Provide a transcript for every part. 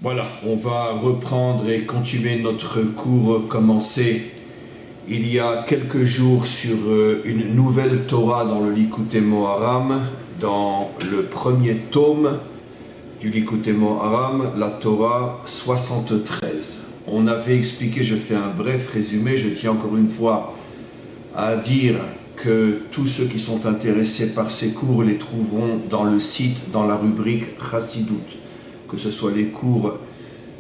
Voilà, on va reprendre et continuer notre cours commencé il y a quelques jours sur une nouvelle Torah dans le Likutei Moharam, dans le premier tome du Likutei Moharam, la Torah 73. On avait expliqué, je fais un bref résumé, je tiens encore une fois à dire que tous ceux qui sont intéressés par ces cours les trouveront dans le site, dans la rubrique Chassidut, que ce soit les cours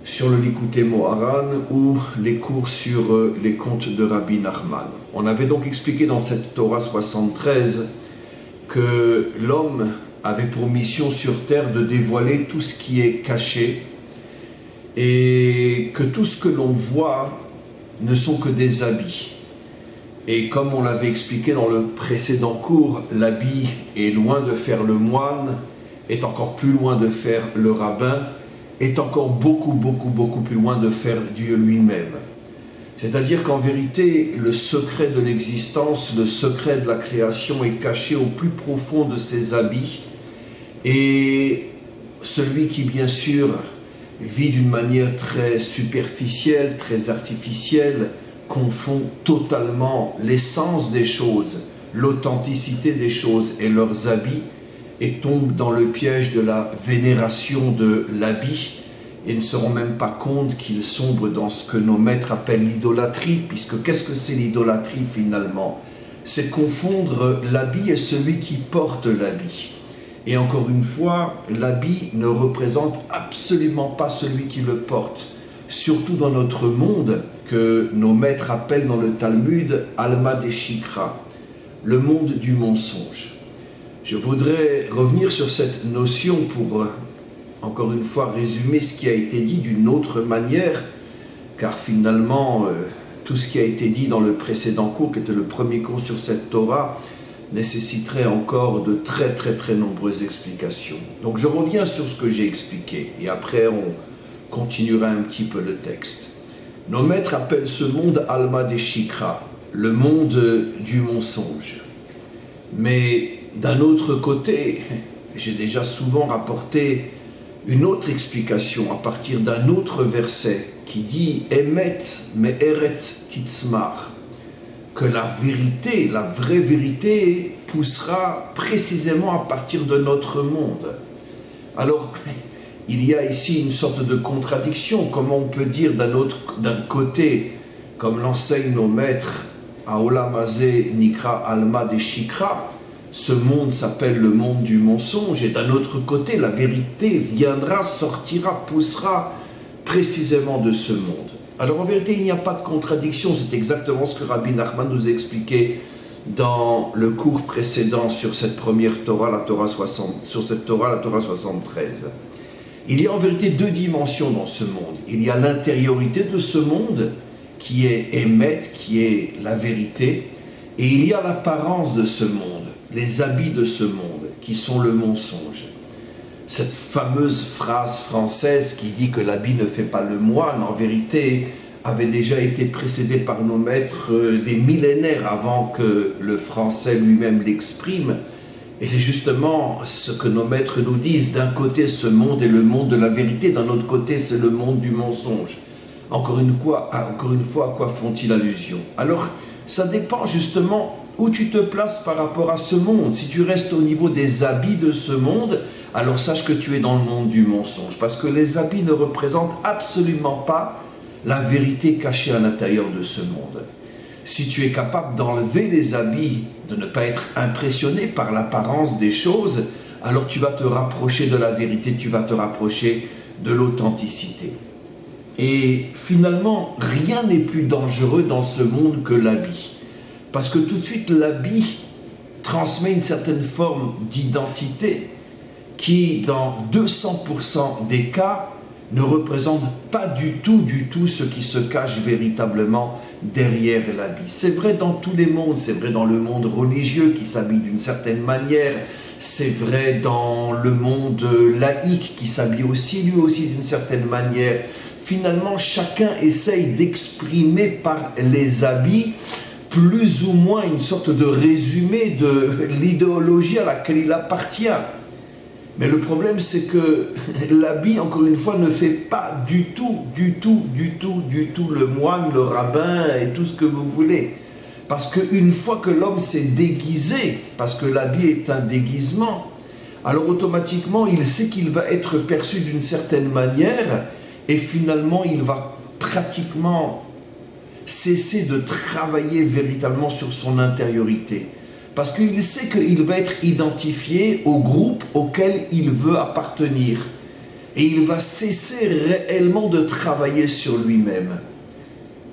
sur le Likutei Moharan ou les cours sur les contes de Rabbi Nachman. On avait donc expliqué dans cette Torah 73 que l'homme avait pour mission sur terre de dévoiler tout ce qui est caché et que tout ce que l'on voit ne sont que des habits. Et comme on l'avait expliqué dans le précédent cours, l'habit est loin de faire le moine, est encore plus loin de faire le rabbin, est encore beaucoup plus loin de faire Dieu lui-même. C'est-à-dire qu'en vérité, le secret de l'existence, le secret de la création est caché au plus profond de ses habits. Et celui qui, bien sûr, vit d'une manière très superficielle, très artificielle, confond totalement l'essence des choses, l'authenticité des choses et leurs habits, et tombe dans le piège de la vénération de l'habit et ne se rend même pas compte qu'il sombre dans ce que nos maîtres appellent l'idolâtrie, puisque qu'est-ce que c'est l'idolâtrie finalement? C'est confondre l'habit et celui qui porte l'habit. Et encore une fois, l'habit ne représente absolument pas celui qui le porte, surtout dans notre monde que nos maîtres appellent dans le Talmud Alma Deshikra, le monde du mensonge. Je voudrais revenir sur cette notion pour, encore une fois, résumer ce qui a été dit d'une autre manière, car finalement, tout ce qui a été dit dans le précédent cours, qui était le premier cours sur cette Torah, nécessiterait encore de très nombreuses explications. Donc je reviens sur ce que j'ai expliqué, et après on continuera un petit peu le texte. Nos maîtres appellent ce monde Alma Deshikra, le monde du mensonge. Mais d'un autre côté, j'ai déjà souvent rapporté une autre explication à partir d'un autre verset qui dit « Emet me'eretz titzmar » que la vérité, la vraie vérité poussera précisément à partir de notre monde. Alors, il y a ici une sorte de contradiction. Comment on peut dire d'un côté, comme l'enseignent nos maîtres, Haolam hazeh nikra alma deshikra, ce monde s'appelle le monde du mensonge, et d'un autre côté, la vérité viendra, sortira, poussera précisément de ce monde. Alors en vérité, il n'y a pas de contradiction, c'est exactement ce que Rabbi Nachman nous a expliqué dans le cours précédent sur cette première Torah, la Torah 73. Il y a en vérité deux dimensions dans ce monde. Il y a l'intériorité de ce monde, qui est Emet, qui est la vérité, et il y a l'apparence de ce monde, les habits de ce monde, qui sont le mensonge. Cette fameuse phrase française qui dit que l'habit ne fait pas le moine, en vérité, avait déjà été précédée par nos maîtres des millénaires avant que le français lui-même l'exprime. Et c'est justement ce que nos maîtres nous disent. D'un côté, ce monde est le monde de la vérité, d'un autre côté, c'est le monde du mensonge. Encore une fois, à quoi font-ils allusion? Alors, ça dépend justement où tu te places par rapport à ce monde. Si tu restes au niveau des habits de ce monde, alors sache que tu es dans le monde du mensonge, parce que les habits ne représentent absolument pas la vérité cachée à l'intérieur de ce monde. Si tu es capable d'enlever les habits, de ne pas être impressionné par l'apparence des choses, alors tu vas te rapprocher de la vérité, tu vas te rapprocher de l'authenticité. Et finalement, rien n'est plus dangereux dans ce monde que l'habit. Parce que tout de suite, l'habit transmet une certaine forme d'identité qui, dans 200% des cas, ne représente pas du tout ce qui se cache véritablement derrière l'habit. C'est vrai dans tous les mondes, c'est vrai dans le monde religieux qui s'habille d'une certaine manière, c'est vrai dans le monde laïque qui s'habille aussi, lui aussi d'une certaine manière. Finalement, chacun essaye d'exprimer par les habits plus ou moins une sorte de résumé de l'idéologie à laquelle il appartient. Mais le problème, c'est que l'habit, encore une fois, ne fait pas du tout le moine, le rabbin et tout ce que vous voulez. Parce qu'une fois que l'homme s'est déguisé, parce que l'habit est un déguisement, alors automatiquement, il sait qu'il va être perçu d'une certaine manière et finalement, il va pratiquement cesser de travailler véritablement sur son intériorité. Parce qu'il sait qu'il va être identifié au groupe auquel il veut appartenir. Et il va cesser réellement de travailler sur lui-même.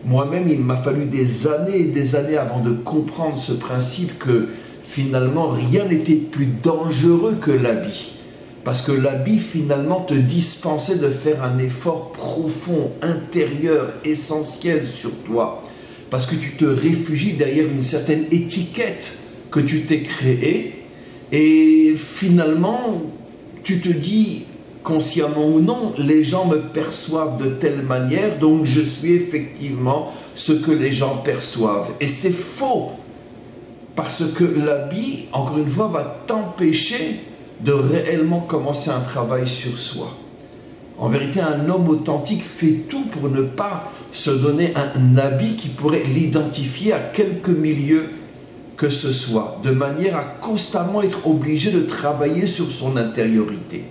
Moi-même, il m'a fallu des années et des années avant de comprendre ce principe que finalement, rien n'était plus dangereux que l'habit. Parce que l'habit, finalement, te dispensait de faire un effort profond, intérieur, essentiel sur toi. Parce que tu te réfugies derrière une certaine étiquette que tu t'es créée. Et finalement, tu te dis, consciemment ou non, les gens me perçoivent de telle manière, donc je suis effectivement ce que les gens perçoivent. Et c'est faux. Parce que l'habit, encore une fois, va t'empêcher de réellement commencer un travail sur soi. En vérité, un homme authentique fait tout pour ne pas se donner un habit qui pourrait l'identifier à quelque milieu que ce soit, de manière à constamment être obligé de travailler sur son intériorité.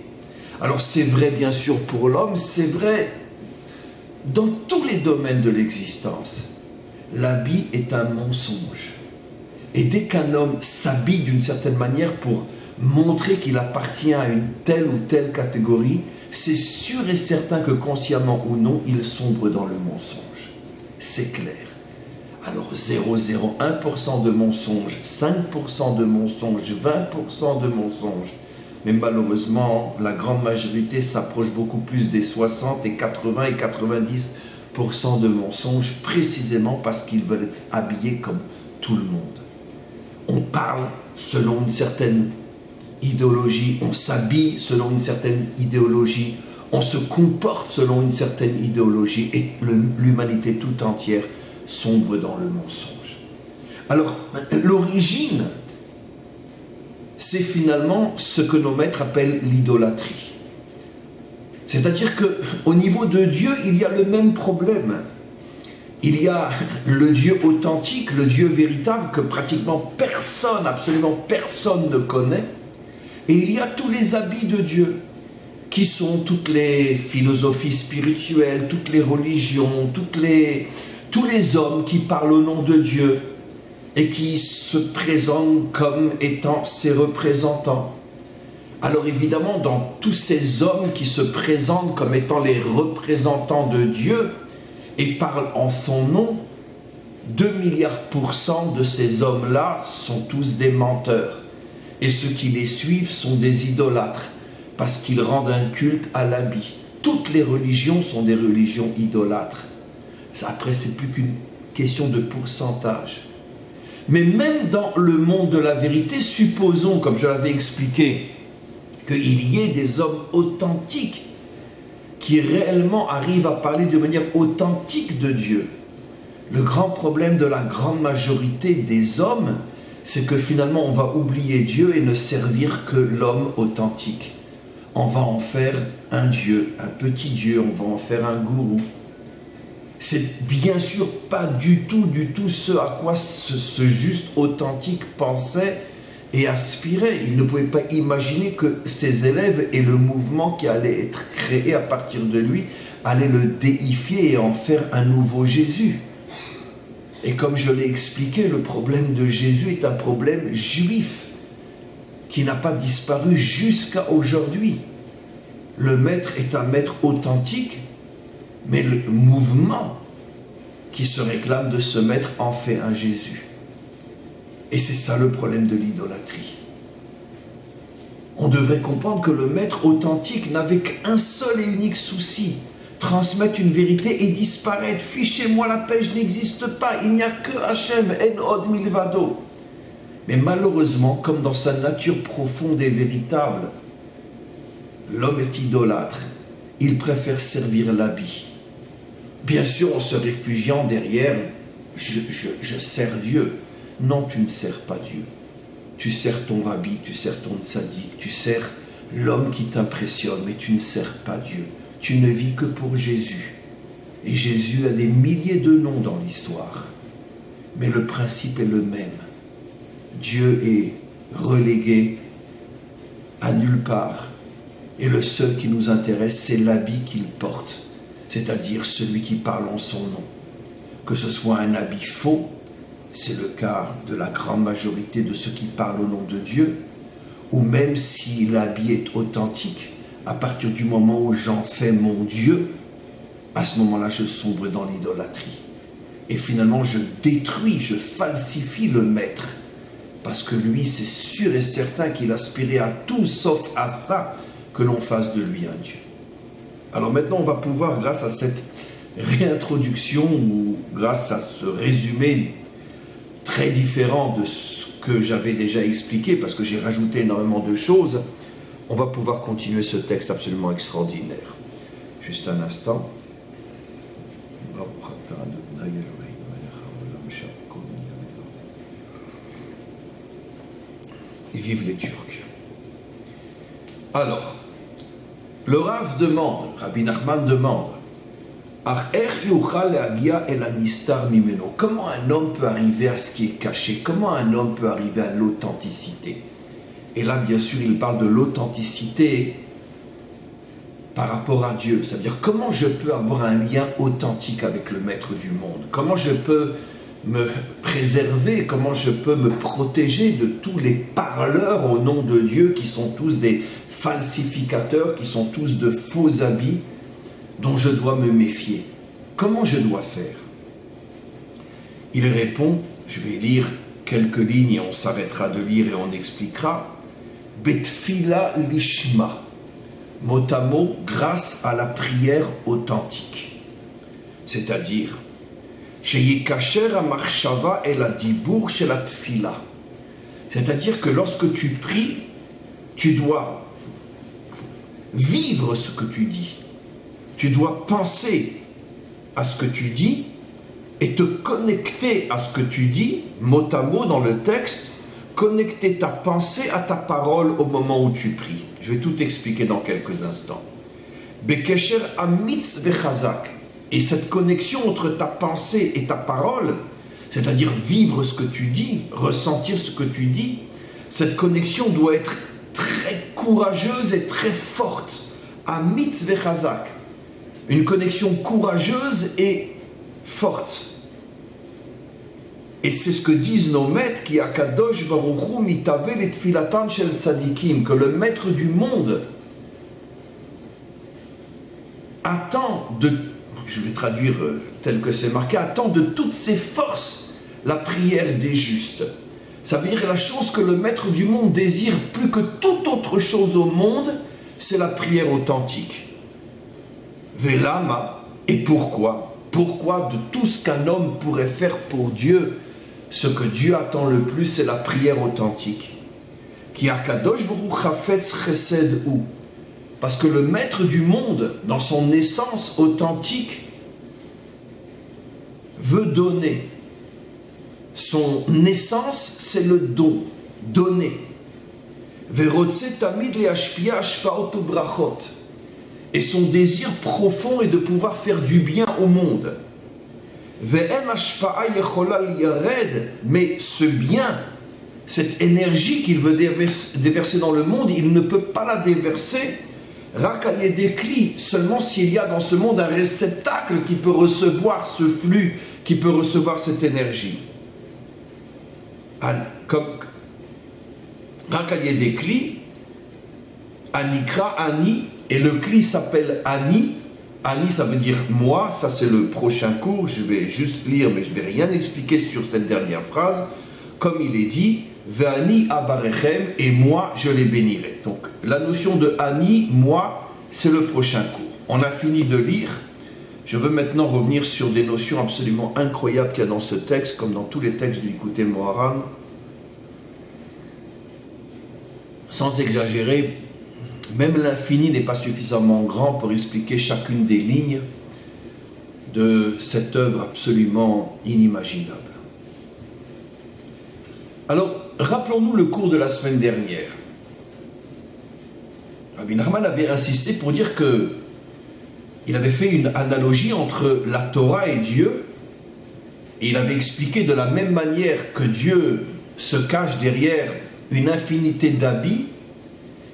Alors c'est vrai bien sûr pour l'homme, c'est vrai dans tous les domaines de l'existence. L'habit est un mensonge. Et dès qu'un homme s'habille d'une certaine manière pour montrer qu'il appartient à une telle ou telle catégorie, c'est sûr et certain que consciemment ou non, il sombre dans le mensonge. C'est clair. Alors 0,01% de mensonge, 5% de mensonge, 20% de mensonge. Mais malheureusement, la grande majorité s'approche beaucoup plus des 60 et 80 et 90% de mensonges, précisément parce qu'ils veulent être habillés comme tout le monde. On parle selon une certaine idéologie, on s'habille selon une certaine idéologie, on se comporte selon une certaine idéologie et l'humanité tout entière sombre dans le mensonge. Alors, l'origine, c'est finalement ce que nos maîtres appellent l'idolâtrie. C'est-à-dire qu'au niveau de Dieu, il y a le même problème. Il y a le Dieu authentique, le Dieu véritable que pratiquement personne, absolument personne ne connaît. Et il y a tous les habits de Dieu, qui sont toutes les philosophies spirituelles, toutes les religions, tous les hommes qui parlent au nom de Dieu et qui se présentent comme étant ses représentants. Alors évidemment, dans tous ces hommes qui se présentent comme étant les représentants de Dieu et parlent en son nom, 2 milliards % de ces hommes-là sont tous des menteurs. Et ceux qui les suivent sont des idolâtres, parce qu'ils rendent un culte à l'habit. Toutes les religions sont des religions idolâtres. Après, c'est plus qu'une question de pourcentage. Mais même dans le monde de la vérité, supposons, comme je l'avais expliqué, qu'il y ait des hommes authentiques qui réellement arrivent à parler de manière authentique de Dieu. Le grand problème de la grande majorité des hommes, c'est que finalement on va oublier Dieu et ne servir que l'homme authentique. On va en faire un Dieu, un petit Dieu, on va en faire un gourou. C'est bien sûr pas du tout ce à quoi ce juste authentique pensait et aspirait. Il ne pouvait pas imaginer que ses élèves et le mouvement qui allait être créé à partir de lui allaient le déifier et en faire un nouveau Jésus. Et comme je l'ai expliqué, le problème de Jésus est un problème juif qui n'a pas disparu jusqu'à aujourd'hui. Le maître est un maître authentique, mais le mouvement qui se réclame de ce maître en fait un Jésus. Et c'est ça le problème de l'idolâtrie. On devrait comprendre que le maître authentique n'avait qu'un seul et unique souci: transmettre une vérité et disparaître. Fichez-moi la paix, je n'existe pas, il n'y a que Hachem, en od milvado. Mais malheureusement, comme dans sa nature profonde et véritable, l'homme est idolâtre. Il préfère servir l'habit. Bien sûr, en se réfugiant derrière, je sers Dieu. Non, tu ne sers pas Dieu. Tu sers ton rabbi, tu sers ton tzaddik, tu sers l'homme qui t'impressionne, mais tu ne sers pas Dieu. Tu ne vis que pour Jésus. Et Jésus a des milliers de noms dans l'histoire. Mais le principe est le même. Dieu est relégué à nulle part. Et le seul qui nous intéresse, c'est l'habit qu'il porte, c'est-à-dire celui qui parle en son nom. Que ce soit un habit faux, c'est le cas de la grande majorité de ceux qui parlent au nom de Dieu, ou même si l'habit est authentique, à partir du moment où j'en fais mon Dieu, à ce moment-là, je sombre dans l'idolâtrie. Et finalement, je détruis, je falsifie le maître. Parce que lui, c'est sûr et certain qu'il aspirait à tout sauf à ça, que l'on fasse de lui un Dieu. Alors maintenant, on va pouvoir, grâce à cette réintroduction, ou grâce à ce résumé très différent de ce que j'avais déjà expliqué, parce que j'ai rajouté énormément de choses, on va pouvoir continuer ce texte absolument extraordinaire. Juste un instant. Et vive les Turcs. Alors, le Rav demande, Rabbi Nachman demande, comment un homme peut arriver à ce qui est caché? Comment un homme peut arriver à l'authenticité? Et là, bien sûr, il parle de l'authenticité par rapport à Dieu. C'est-à-dire, comment je peux avoir un lien authentique avec le Maître du monde? Comment je peux me préserver? Comment je peux me protéger de tous les parleurs au nom de Dieu qui sont tous des falsificateurs, qui sont tous de faux habits dont je dois me méfier? Comment je dois faire? Il répond, je vais lire quelques lignes et on s'arrêtera de lire et on expliquera. Betfila lishma, mot à mot, grâce à la prière authentique. C'est-à-dire, Sheyikacher amarshava el adibur shel atfila. C'est-à-dire que lorsque tu pries, tu dois vivre ce que tu dis. Tu dois penser à ce que tu dis et te connecter à ce que tu dis, mot à mot dans le texte, connecter ta pensée à ta parole au moment où tu pries. Je vais tout expliquer dans quelques instants. Bekesher amitz vechazak. Et cette connexion entre ta pensée et ta parole, c'est-à-dire vivre ce que tu dis, ressentir ce que tu dis, cette connexion doit être très courageuse et très forte. Amitz vechazak. Une connexion courageuse et forte. Et c'est ce que disent nos maîtres, qui akadosh baruch hu mitavel et tfilatan shel tzadikim, que le maître du monde attend de, je vais traduire tel que c'est marqué, attend de toutes ses forces la prière des justes. Ça veut dire la chose que le maître du monde désire plus que toute autre chose au monde, c'est la prière authentique. Velama, et pourquoi? Pourquoi de tout ce qu'un homme pourrait faire pour Dieu, ce que Dieu attend le plus, c'est la prière authentique. Qui akadosh baruch chafetz chesed hu. Parce que le maître du monde, dans son essence authentique, veut donner. Son essence, c'est le don, donner. Verotze tamid leashpia ashpaot ubrachot. Et son désir profond est de pouvoir faire du bien au monde. Mais ce bien, cette énergie qu'il veut déverser dans le monde, il ne peut pas la déverser seulement s'il y a dans ce monde un réceptacle qui peut recevoir ce flux, qui peut recevoir cette énergie. Comme Anikra Ani, et le cli s'appelle Ani. Ani, ça veut dire moi, ça c'est le prochain cours, je vais juste lire, mais je ne vais rien expliquer sur cette dernière phrase. Comme il est dit, Ve'ani abarechem, et moi je les bénirai. Donc la notion de Ani, moi, c'est le prochain cours. On a fini de lire. Je veux maintenant revenir sur des notions absolument incroyables qu'il y a dans ce texte, comme dans tous les textes du Likutei Moharan. Sans exagérer, même l'infini n'est pas suffisamment grand pour expliquer chacune des lignes de cette œuvre absolument inimaginable. Alors, rappelons-nous le cours de la semaine dernière. Rabbi Nachman avait insisté pour dire que il avait fait une analogie entre la Torah et Dieu, et il avait expliqué de la même manière que Dieu se cache derrière une infinité d'habits,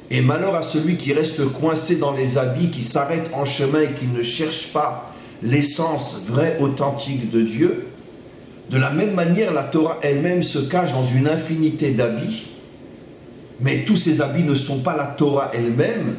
et malheur à celui qui reste coincé dans les habits, qui s'arrête en chemin et qui ne cherche pas l'essence vraie, authentique de Dieu. De la même manière, la Torah elle-même se cache dans une infinité d'habits, mais tous ces habits ne sont pas la Torah elle-même,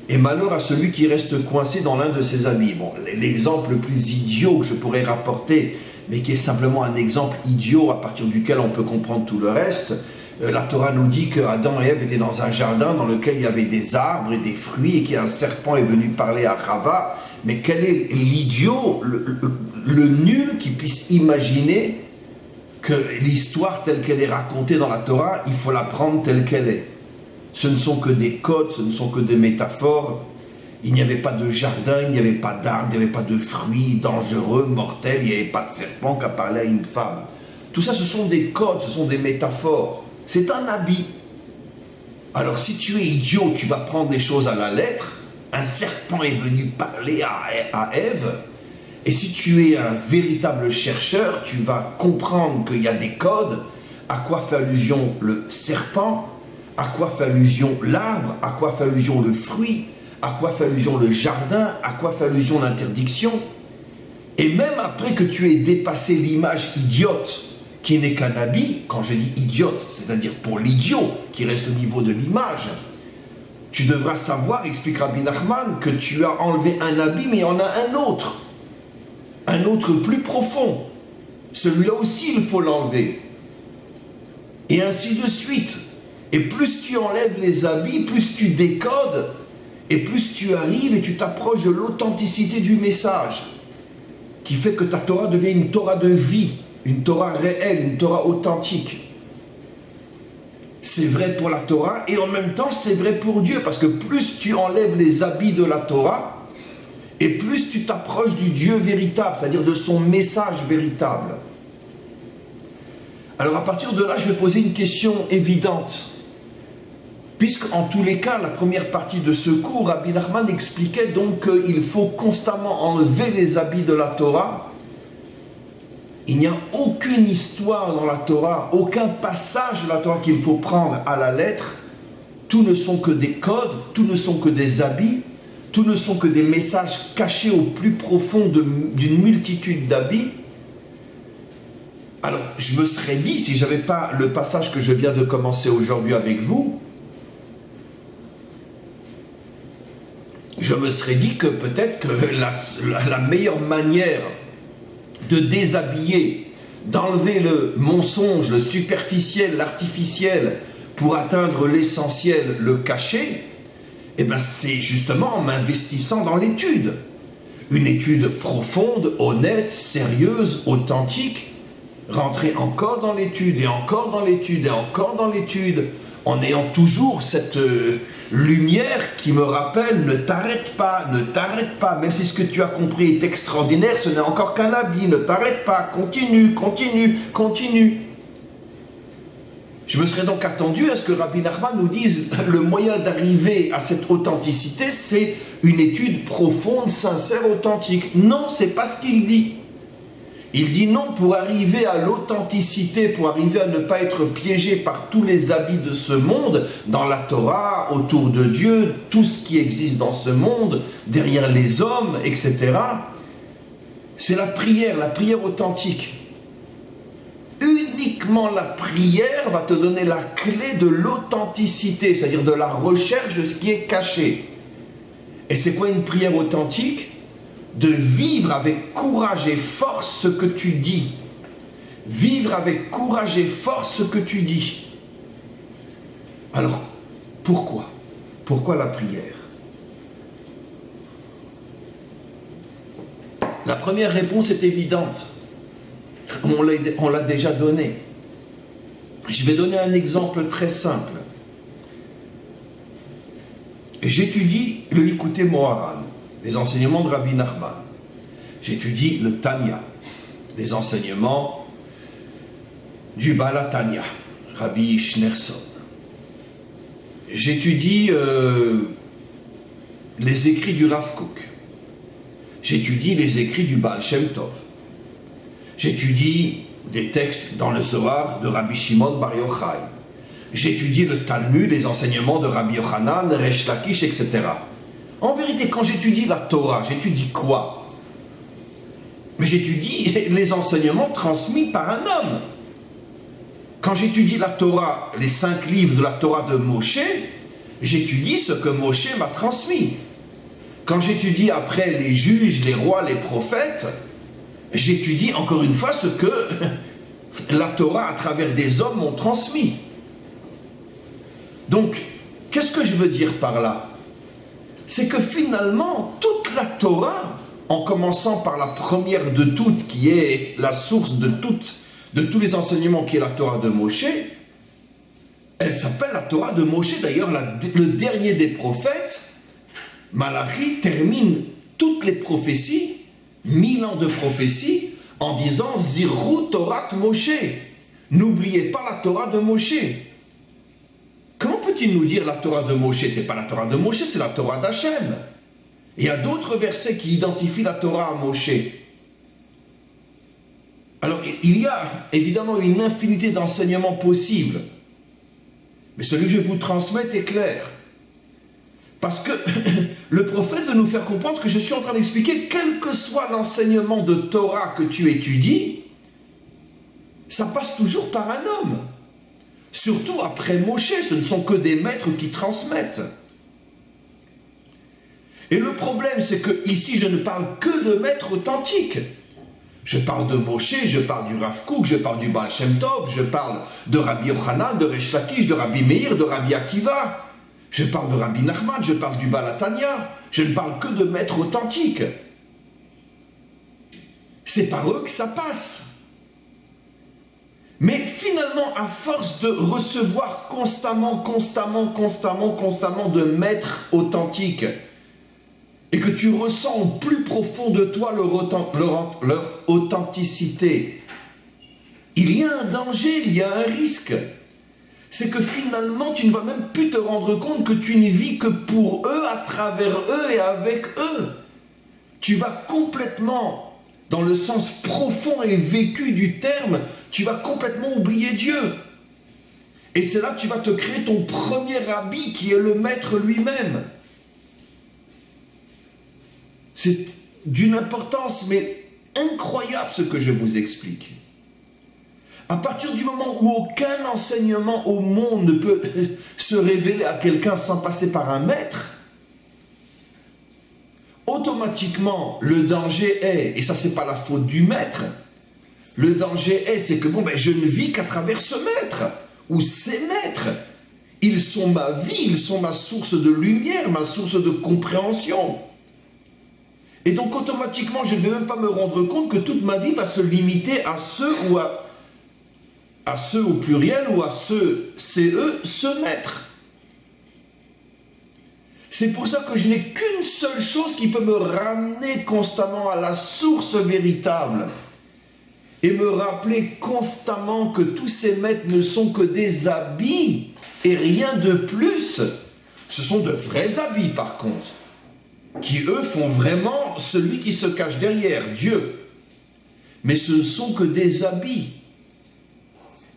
et malheur à celui qui reste coincé dans l'un de ces habits. Bon, l'exemple le plus idiot que je pourrais rapporter, mais qui est simplement un exemple idiot à partir duquel on peut comprendre tout le reste, la Torah nous dit que Adam et Ève étaient dans un jardin dans lequel il y avait des arbres et des fruits, et qu'un serpent est venu parler à Chava. Mais quel est l'idiot, le nul qui puisse imaginer que l'histoire telle qu'elle est racontée dans la Torah, il faut la prendre telle qu'elle est. Ce ne sont que des codes, ce ne sont que des métaphores. Il n'y avait pas de jardin, il n'y avait pas d'arbres, il n'y avait pas de fruits dangereux, mortels, il n'y avait pas de serpent qui a parlé à une femme. Tout ça, ce sont des codes, ce sont des métaphores. C'est un habit. Alors si tu es idiot, tu vas prendre les choses à la lettre. Un serpent est venu parler à Ève. Et si tu es un véritable chercheur, tu vas comprendre qu'il y a des codes. À quoi fait allusion le serpent? À quoi fait allusion l'arbre? À quoi fait allusion le fruit? À quoi fait allusion le jardin? À quoi fait allusion l'interdiction? Et même après que tu aies dépassé l'image idiote qui n'est qu'un habit, quand je dis idiote, c'est-à-dire pour l'idiot qui reste au niveau de l'image, tu devras savoir, explique Rabbi Nachman, que tu as enlevé un habit, mais il y en a un autre plus profond. Celui-là aussi, il faut l'enlever. Et ainsi de suite. Et plus tu enlèves les habits, plus tu décodes, et plus tu arrives et tu t'approches de l'authenticité du message, qui fait que ta Torah devient une Torah de vie, une Torah réelle, une Torah authentique. C'est vrai pour la Torah et en même temps c'est vrai pour Dieu, parce que plus tu enlèves les habits de la Torah et plus tu t'approches du Dieu véritable, c'est-à-dire de son message véritable. Alors à partir de là, je vais poser une question évidente. Puisque en tous les cas, la première partie de ce cours, Rabbi Nachman expliquait donc qu'il faut constamment enlever les habits de la Torah. Il n'y a aucune histoire dans la Torah, aucun passage de la Torah qu'il faut prendre à la lettre. Tout ne sont que des codes, tout ne sont que des habits, tout ne sont que des messages cachés au plus profond d'une multitude d'habits. Alors, je me serais dit, si je n'avais pas le passage que je viens de commencer aujourd'hui avec vous, je me serais dit que peut-être que la meilleure manière de déshabiller, d'enlever le mensonge, le superficiel, l'artificiel, pour atteindre l'essentiel, le caché, eh bien c'est justement en m'investissant dans l'étude. Une étude profonde, honnête, sérieuse, authentique, rentrer encore dans l'étude, et encore dans l'étude, et encore dans l'étude, en ayant toujours cette lumière qui me rappelle, ne t'arrête pas, même si ce que tu as compris est extraordinaire, ce n'est encore qu'un habit, ne t'arrête pas, continue, continue, continue. Je me serais donc attendu à ce que Rabbi Nachman nous dise le moyen d'arriver à cette authenticité, c'est une étude profonde, sincère, authentique. Non, c'est pas ce qu'il dit. Il dit non, pour arriver à l'authenticité, pour arriver à ne pas être piégé par tous les habits de ce monde, dans la Torah, autour de Dieu, tout ce qui existe dans ce monde, derrière les hommes, etc. C'est la prière authentique. Uniquement la prière va te donner la clé de l'authenticité, c'est-à-dire de la recherche de ce qui est caché. Et c'est quoi une prière authentique ? De vivre avec courage et force ce que tu dis. Vivre avec courage et force ce que tu dis. Alors, pourquoi? Pourquoi la prière? La première réponse est évidente. On l'a déjà donnée. Je vais donner un exemple très simple. J'étudie le Likutei Moharan, les enseignements de Rabbi Nachman. J'étudie le Tanya, les enseignements du Baal HaTanya, Rabbi Schneerson. J'étudie les écrits du Rav Kook. J'étudie les écrits du Baal Shem Tov. J'étudie des textes dans le Zohar de Rabbi Shimon Bar Yochai. J'étudie le Talmud, les enseignements de Rabbi Yochanan, Resh Lakish, etc. En vérité, quand j'étudie la Torah, j'étudie quoi? Mais j'étudie les enseignements transmis par un homme. Quand j'étudie la Torah, les 5 livres de la Torah de Moshe, j'étudie ce que Moshe m'a transmis. Quand j'étudie après les juges, les rois, les prophètes, j'étudie encore une fois ce que la Torah, à travers des hommes, m'ont transmis. Donc, qu'est-ce que je veux dire par là? C'est que finalement, toute la Torah, en commençant par la première de toutes, qui est la source de tous les enseignements, qui est la Torah de Moshe, elle s'appelle la Torah de Moshe. D'ailleurs, le dernier des prophètes, Malachi, termine toutes les prophéties, 1000 ans de prophéties, en disant « Ziru Torat Moshe ». N'oubliez pas la Torah de Moshe. Comment peut-il nous dire la Torah de Moshe? C'est pas la Torah de Moshe, c'est la Torah d'Hachem. Il y a d'autres versets qui identifient la Torah à Moshe. Alors, il y a évidemment une infinité d'enseignements possibles. Mais celui que je vous transmets est clair. Parce que le prophète veut nous faire comprendre ce que je suis en train d'expliquer. Quel que soit l'enseignement de Torah que tu étudies, ça passe toujours par un homme. Surtout après Moshe, ce ne sont que des maîtres qui transmettent. Et le problème, c'est que ici, je ne parle que de maîtres authentiques. Je parle de Moshe, je parle du Rav Kook, je parle du Baal Shem Tov, je parle de Rabbi Yochanan, de Resh Lakish, de Rabbi Meir, de Rabbi Akiva. Je parle de Rabbi Nachman, je parle du Baal Hatanya. Je ne parle que de maîtres authentiques. C'est par eux que ça passe. Mais finalement, à force de recevoir constamment de maîtres authentiques, et que tu ressens au plus profond de toi leur authenticité, il y a un danger, il y a un risque. C'est que finalement, tu ne vas même plus te rendre compte que tu ne vis que pour eux, à travers eux et avec eux. Tu vas complètement, dans le sens profond et vécu du terme, tu vas complètement oublier Dieu. Et c'est là que tu vas te créer ton premier rabbi qui est le maître lui-même. C'est d'une importance, mais incroyable ce que je vous explique. À partir du moment où aucun enseignement au monde ne peut se révéler à quelqu'un sans passer par un maître, automatiquement, le danger est, et ça c'est pas la faute du maître, le danger est, c'est que je ne vis qu'à travers ce maître, ou ces maîtres. Ils sont ma vie, ils sont ma source de lumière, ma source de compréhension. Et donc automatiquement, je ne vais même pas me rendre compte que toute ma vie va se limiter à ceux ou à ceux au pluriel ou à ceux, c'est eux, ce maître. C'est pour ça que je n'ai qu'une seule chose qui peut me ramener constamment à la source véritable et me rappeler constamment que tous ces maîtres ne sont que des habits et rien de plus. Ce sont de vrais habits par contre, qui eux font vraiment celui qui se cache derrière, Dieu. Mais ce ne sont que des habits.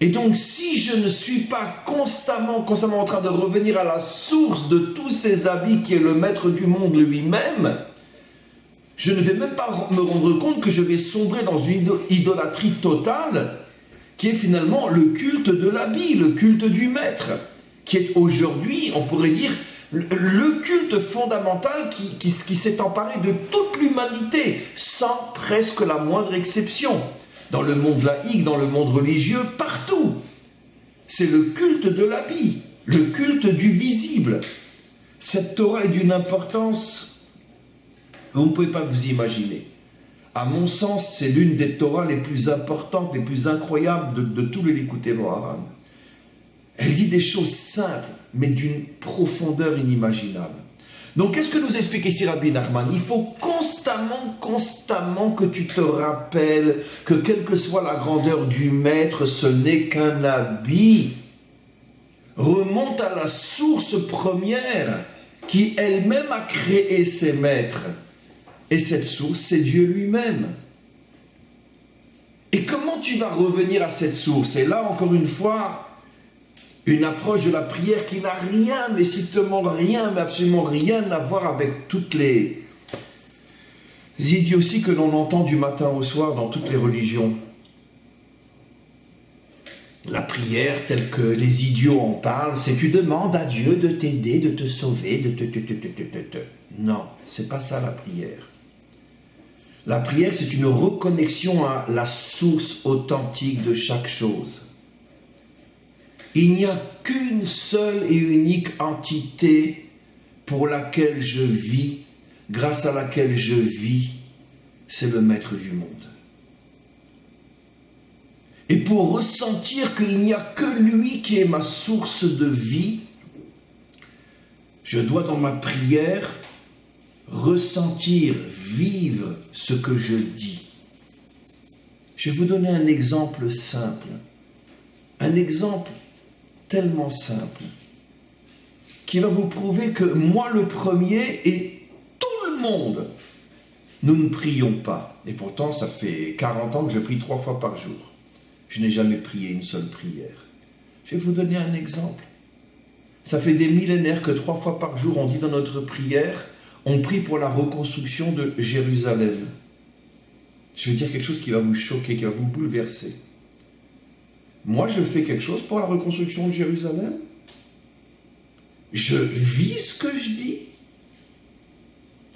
Et donc si je ne suis pas constamment en train de revenir à la source de tous ces habits qui est le maître du monde lui-même, je ne vais même pas me rendre compte que je vais sombrer dans une idolâtrie totale qui est finalement le culte de l'habit, le culte du maître, qui est aujourd'hui, on pourrait dire, le culte fondamental qui s'est emparé de toute l'humanité, sans presque la moindre exception. Dans le monde laïque, dans le monde religieux, partout. C'est le culte de l'habit, le culte du visible. Cette Torah est d'une importance que vous ne pouvez pas vous imaginer. À mon sens, c'est l'une des Torahs les plus importantes, les plus incroyables de tout le Likutei Moharan. Elle dit des choses simples, mais d'une profondeur inimaginable. Donc, qu'est-ce que nous explique ici Rabbi Nachman? Il faut constamment que tu te rappelles que quelle que soit la grandeur du maître, ce n'est qu'un habit. Remonte à la source première qui elle-même a créé ses maîtres. Et cette source, c'est Dieu lui-même. Et comment tu vas revenir à cette source? Et là, encore une fois, une approche de la prière qui n'a rien, mais strictement rien, mais absolument rien à voir avec toutes les idioties que l'on entend du matin au soir dans toutes les religions. La prière, telle que les idiots en parlent, c'est tu demandes à Dieu de t'aider, de te sauver, de te. Non, c'est pas ça la prière. La prière, c'est une reconnexion à la source authentique de chaque chose. Il n'y a qu'une seule et unique entité pour laquelle je vis, grâce à laquelle je vis, c'est le Maître du monde. Et pour ressentir qu'il n'y a que lui qui est ma source de vie, je dois dans ma prière ressentir, vivre ce que je dis. Je vais vous donner un exemple simple. Un exemple tellement simple qui va vous prouver que moi le premier et tout le monde, nous ne prions pas. Et pourtant, ça fait 40 ans que je prie 3 fois par jour. Je n'ai jamais prié une seule prière. Je vais vous donner un exemple. Ça fait des millénaires que 3 fois par jour, on dit dans notre prière, on prie pour la reconstruction de Jérusalem. Je vais dire quelque chose qui va vous choquer, qui va vous bouleverser. Moi, je fais quelque chose pour la reconstruction de Jérusalem. Je vis ce que je dis.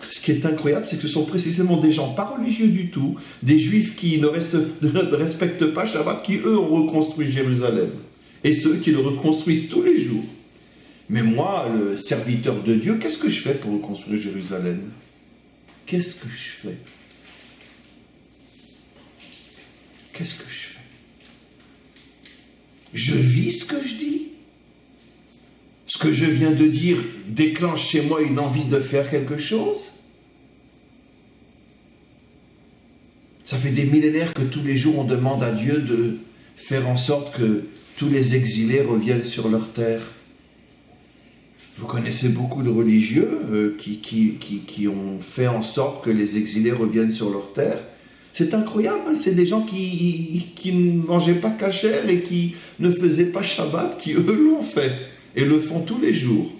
Ce qui est incroyable, c'est que ce sont précisément des gens pas religieux du tout, des juifs qui ne respectent pas Shabbat, qui eux ont reconstruit Jérusalem. Et ceux qui le reconstruisent tous les jours. Mais moi, le serviteur de Dieu, qu'est-ce que je fais pour reconstruire Jérusalem? Qu'est-ce que je fais? Qu'est-ce que je fais? Je vis ce que je dis. Ce que je viens de dire déclenche chez moi une envie de faire quelque chose. Ça fait des millénaires que tous les jours on demande à Dieu de faire en sorte que tous les exilés reviennent sur leur terre. Vous connaissez beaucoup de religieux qui ont fait en sorte que les exilés reviennent sur leur terre. C'est incroyable, hein, c'est des gens qui ne mangeaient pas kasher et qui ne faisaient pas Shabbat, qui eux l'ont fait et le font tous les jours.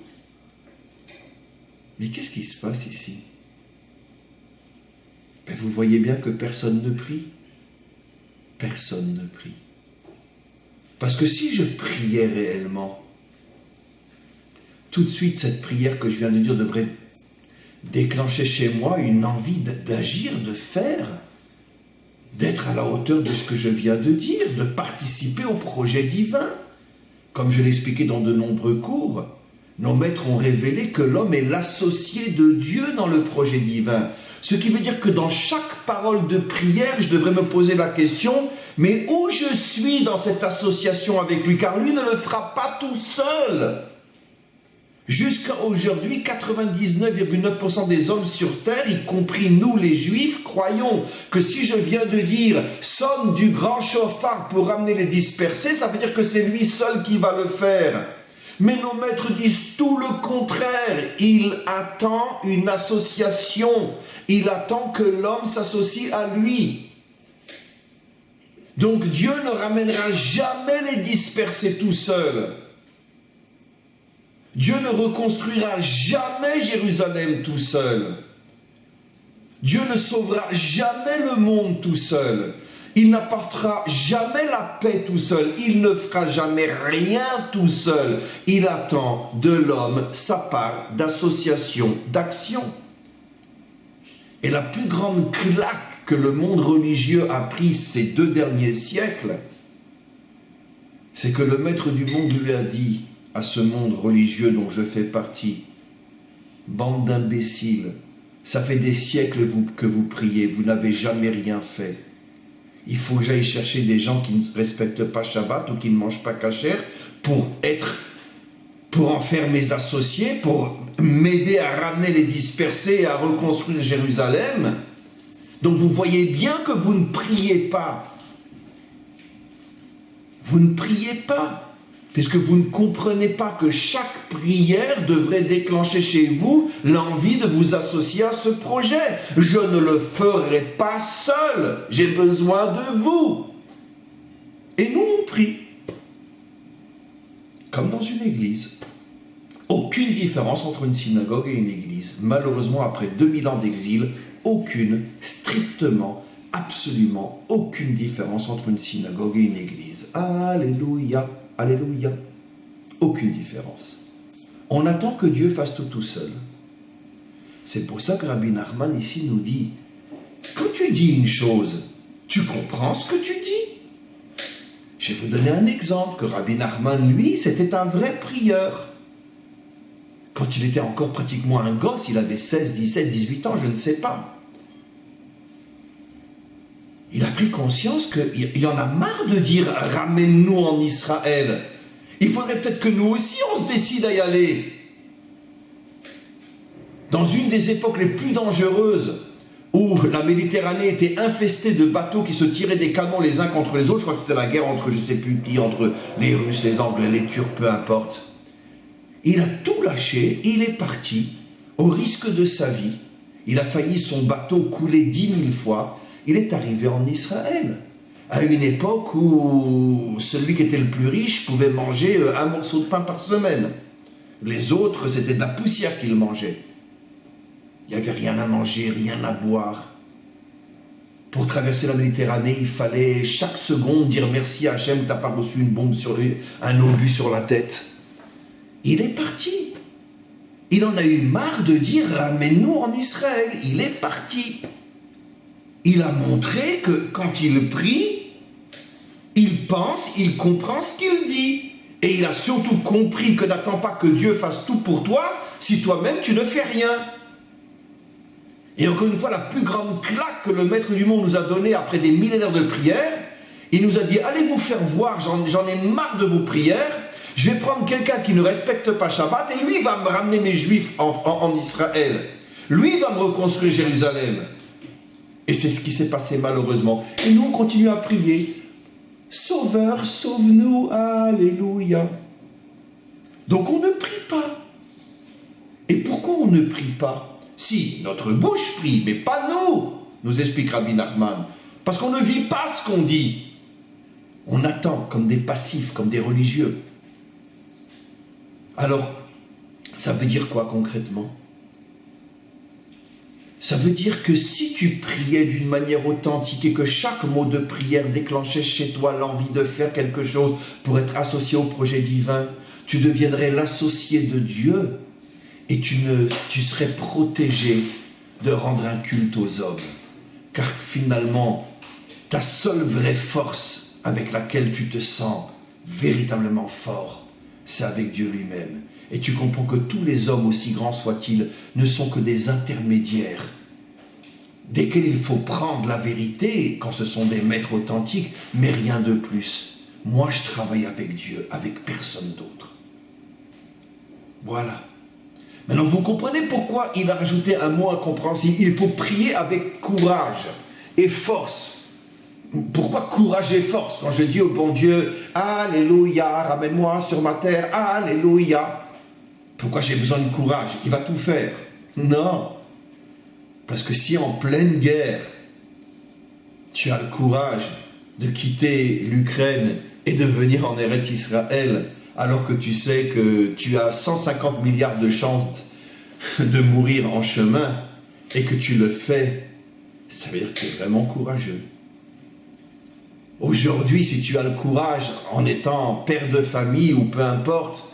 Mais qu'est-ce qui se passe ici? Ben, vous voyez bien que personne ne prie. Personne ne prie. Parce que si je priais réellement, tout de suite, cette prière que je viens de dire devrait déclencher chez moi une envie d'agir, de faire, d'être à la hauteur de ce que je viens de dire, de participer au projet divin. Comme je l'ai expliqué dans de nombreux cours, nos maîtres ont révélé que l'homme est l'associé de Dieu dans le projet divin. Ce qui veut dire que dans chaque parole de prière, je devrais me poser la question, mais où je suis dans cette association avec lui? Car lui ne le fera pas tout seul. Jusqu'à aujourd'hui, 99,9% des hommes sur terre, y compris nous les juifs, croyons que si je viens de dire « sonne du grand chauffard pour ramener les dispersés », ça veut dire que c'est lui seul qui va le faire. Mais nos maîtres disent tout le contraire. Il attend une association. Il attend que l'homme s'associe à lui. Donc Dieu ne ramènera jamais les dispersés tout seul. Dieu ne reconstruira jamais Jérusalem tout seul. Dieu ne sauvera jamais le monde tout seul. Il n'apportera jamais la paix tout seul. Il ne fera jamais rien tout seul. Il attend de l'homme sa part d'association, d'action. Et la plus grande claque que le monde religieux a prise ces 2 derniers siècles, c'est que le maître du monde lui a dit à ce monde religieux dont je fais partie, bande d'imbéciles, ça fait des siècles que vous priez, vous n'avez jamais rien fait. Il faut que j'aille chercher des gens qui ne respectent pas Shabbat ou qui ne mangent pas kasher pour en faire mes associés, pour m'aider à ramener les dispersés et à reconstruire Jérusalem. Donc vous voyez bien que vous ne priez pas. Vous ne priez pas. puisque vous ne comprenez pas que chaque prière devrait déclencher chez vous l'envie de vous associer à ce projet. Je ne le ferai pas seul, j'ai besoin de vous. Et nous, on prie, comme dans une église. Aucune différence entre une synagogue et une église. Malheureusement, après 2000 ans d'exil, aucune, strictement, absolument aucune différence entre une synagogue et une église. Alléluia, alléluia. Aucune différence. On attend que Dieu fasse tout seul. C'est pour ça que Rabbi Nachman ici nous dit, quand tu dis une chose, tu comprends ce que tu dis. Je vais vous donner un exemple, que Rabbi Nachman, lui, c'était un vrai prieur. Quand il était encore pratiquement un gosse, il avait 16, 17, 18 ans, je ne sais pas. Il a pris conscience qu'il y en a marre de dire « ramène-nous en Israël ». Il faudrait peut-être que nous aussi, on se décide à y aller. Dans une des époques les plus dangereuses, où la Méditerranée était infestée de bateaux qui se tiraient des canons les uns contre les autres, je crois que c'était la guerre entre je ne sais plus qui, entre les Russes, les Anglais, les Turcs, peu importe. Il a tout lâché, il est parti, au risque de sa vie. Il a failli son bateau couler 10 000 fois. Il est arrivé en Israël, à une époque où celui qui était le plus riche pouvait manger un morceau de pain par semaine. Les autres, c'était de la poussière qu'ils mangeaient. Il n'y avait rien à manger, rien à boire. Pour traverser la Méditerranée, il fallait chaque seconde dire merci à Hachem, t'as pas reçu une bombe un obus sur la tête. Il est parti. Il en a eu marre de dire ramène-nous en Israël. Il est parti. Il a montré que quand il prie, il pense, il comprend ce qu'il dit. Et il a surtout compris que n'attends pas que Dieu fasse tout pour toi si toi-même tu ne fais rien. Et encore une fois, la plus grande claque que le Maître du monde nous a donnée après des millénaires de prières, il nous a dit, allez vous faire voir, j'en ai marre de vos prières, je vais prendre quelqu'un qui ne respecte pas Shabbat et lui va me ramener mes Juifs en Israël. Lui va me reconstruire Jérusalem. Et c'est ce qui s'est passé malheureusement. Et nous, on continue à prier. Sauveur, sauve-nous, alléluia. Donc on ne prie pas. Et pourquoi on ne prie pas? Si, notre bouche prie, mais pas nous explique Rabbi Nachman. Parce qu'on ne vit pas ce qu'on dit. On attend comme des passifs, comme des religieux. Alors, ça veut dire quoi concrètement? Ça veut dire que si tu priais d'une manière authentique et que chaque mot de prière déclenchait chez toi l'envie de faire quelque chose pour être associé au projet divin, tu deviendrais l'associé de Dieu et tu serais protégé de rendre un culte aux hommes. Car finalement, ta seule vraie force avec laquelle tu te sens véritablement fort, c'est avec Dieu lui-même. Et tu comprends que tous les hommes, aussi grands soient-ils, ne sont que des intermédiaires, desquels il faut prendre la vérité quand ce sont des maîtres authentiques, mais rien de plus. Moi, je travaille avec Dieu, avec personne d'autre. Voilà. Maintenant, vous comprenez pourquoi il a rajouté un mot incompréhensible. Il faut prier avec courage et force. Pourquoi courage et force? Quand je dis au bon Dieu, alléluia, ramène-moi sur ma terre, alléluia. Pourquoi j'ai besoin de courage? Il va tout faire. Non. Parce que si en pleine guerre, tu as le courage de quitter l'Ukraine et de venir en Eretz Israël, alors que tu sais que tu as 150 milliards de chances de mourir en chemin, et que tu le fais, ça veut dire que tu es vraiment courageux. Aujourd'hui, si tu as le courage, en étant père de famille ou peu importe,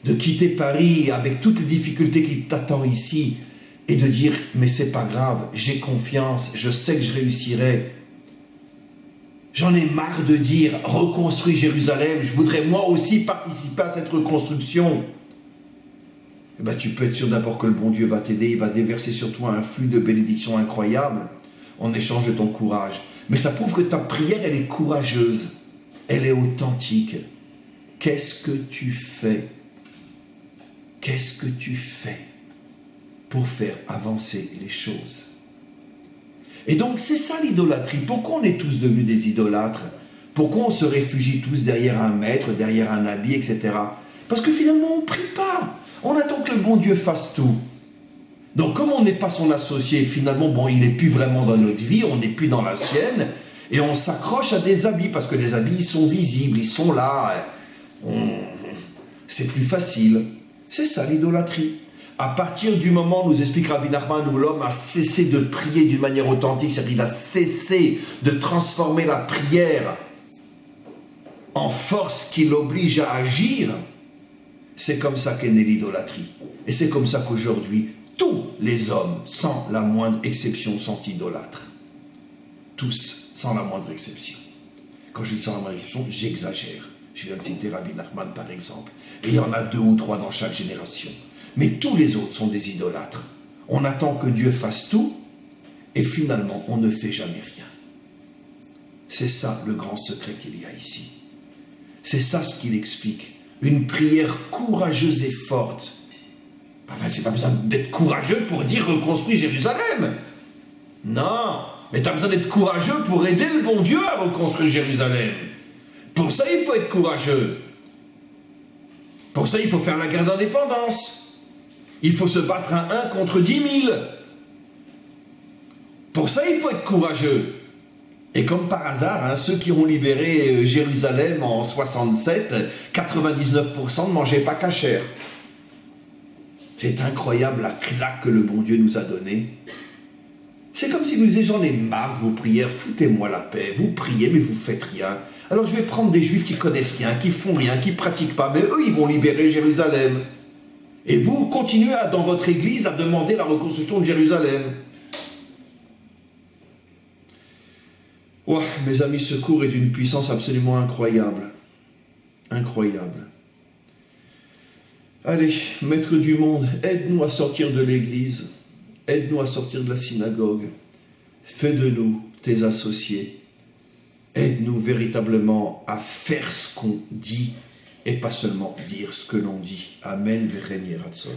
de quitter Paris avec toutes les difficultés qui t'attendent ici et de dire « mais c'est pas grave, j'ai confiance, je sais que je réussirai ». J'en ai marre de dire « reconstruis Jérusalem, je voudrais moi aussi participer à cette reconstruction ». Eh bien, tu peux être sûr d'abord que le bon Dieu va t'aider, il va déverser sur toi un flux de bénédictions incroyables en échange de ton courage. Mais ça prouve que ta prière, elle est courageuse, elle est authentique. Qu'est-ce que tu fais? Qu'est-ce que tu fais pour faire avancer les choses? Et donc, c'est ça l'idolâtrie. Pourquoi on est tous devenus des idolâtres? Pourquoi on se réfugie tous derrière un maître, derrière un habit, etc. Parce que finalement, on ne prie pas. On attend que le bon Dieu fasse tout. Donc, comme on n'est pas son associé, finalement, bon, il n'est plus vraiment dans notre vie, on n'est plus dans la sienne, et on s'accroche à des habits, parce que les habits, ils sont visibles, ils sont là. C'est plus facile. C'est ça l'idolâtrie. À partir du moment, nous explique Rabbi Nachman, où l'homme a cessé de prier d'une manière authentique, c'est-à-dire qu'il a cessé de transformer la prière en force qui l'oblige à agir, c'est comme ça qu'est née l'idolâtrie. Et c'est comme ça qu'aujourd'hui, tous les hommes, sans la moindre exception, sont idolâtres. Tous, sans la moindre exception. Quand je dis sans la moindre exception, j'exagère. Je viens de citer Rabbi Nachman par exemple. Et il y en a 2 ou 3 dans chaque génération. Mais tous les autres sont des idolâtres. On attend que Dieu fasse tout, et finalement, on ne fait jamais rien. C'est ça le grand secret qu'il y a ici. C'est ça ce qu'il explique. Une prière courageuse et forte. Enfin, c'est pas besoin d'être courageux pour dire reconstruire Jérusalem. Non, mais tu as besoin d'être courageux pour aider le bon Dieu à reconstruire Jérusalem. Pour ça, il faut être courageux. Pour ça, il faut faire la guerre d'indépendance. Il faut se battre à 1 contre 10 000. Pour ça, il faut être courageux. Et comme par hasard, ceux qui ont libéré Jérusalem en 67, 99% ne mangeaient pas cachère. C'est incroyable la claque que le bon Dieu nous a donnée. C'est comme si nous disions, j'en ai marre de vos prières, foutez-moi la paix. Vous priez, mais vous faites rien. Alors je vais prendre des juifs qui connaissent rien, qui font rien, qui pratiquent pas, mais eux, ils vont libérer Jérusalem. Et vous continuez dans votre église à demander la reconstruction de Jérusalem. Ouais, mes amis, ce cours est d'une puissance absolument incroyable. Incroyable. Allez, maître du monde, aide-nous à sortir de l'église. Aide-nous à sortir de la synagogue. Fais de nous tes associés. Aide-nous véritablement à faire ce qu'on dit et pas seulement dire ce que l'on dit. Amen, V'chein Yeh Ratzon.